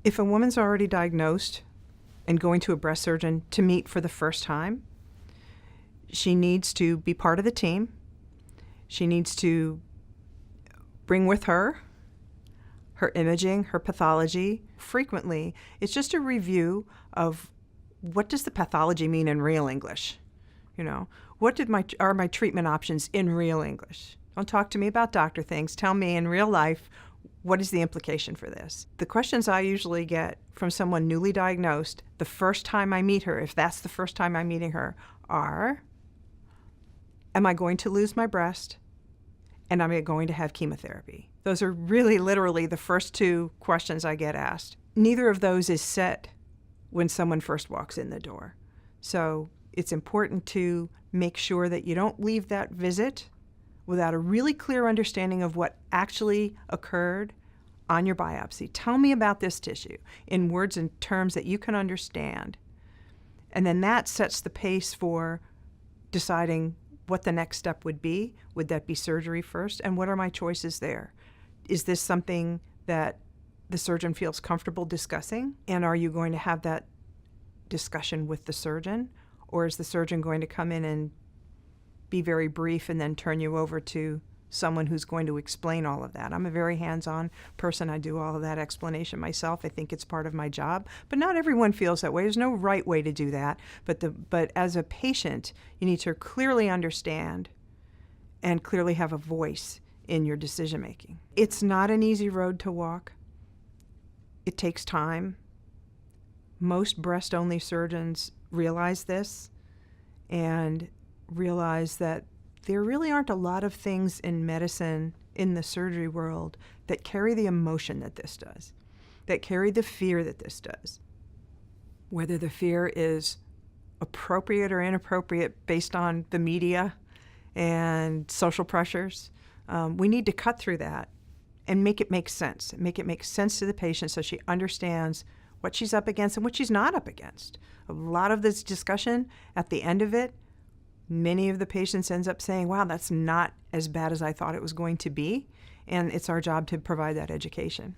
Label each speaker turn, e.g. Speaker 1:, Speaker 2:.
Speaker 1: If a woman's already diagnosed and going to a breast surgeon to meet for the first time, she needs to be part of the team. She needs to bring with her her imaging, her pathology. Frequently, it's just a review of what does the pathology mean in real English? You know, what are my treatment options in real English? Don't talk to me about doctor things. Tell me in real life, what is the implication for this? The questions I usually get from someone newly diagnosed the first time I meet her, if that's the first time I'm meeting her, are, am I going to lose my breast? And am I going to have chemotherapy? Those are really literally the first two questions I get asked. Neither of those is said when someone first walks in the door. So it's important to make sure that you don't leave that visit without a really clear understanding of what actually occurred on your biopsy. Tell me about this tissue in words and terms that you can understand. And then that sets the pace for deciding what the next step would be. Would that be surgery first? And what are my choices there? Is this something that the surgeon feels comfortable discussing? And are you going to have that discussion with the surgeon? Or is the surgeon going to come in and be very brief and then turn you over to someone who's going to explain all of that? I'm a very hands-on person. I do all of that explanation myself. I think it's part of my job. But not everyone feels that way. There's no right way to do that. But as a patient, you need to clearly understand and clearly have a voice in your decision-making. It's not an easy road to walk. It takes time. Most breast-only surgeons realize this and realize that there really aren't a lot of things in medicine, in the surgery world, that carry the emotion that this does, that carry the fear that this does. Whether the fear is appropriate or inappropriate based on the media and social pressures, we need to cut through that and make it make sense. Make it make sense to the patient so she understands what she's up against and what she's not up against. A lot of this discussion, at the end of it, many of the patients ends up saying, wow, that's not as bad as I thought it was going to be. And it's our job to provide that education.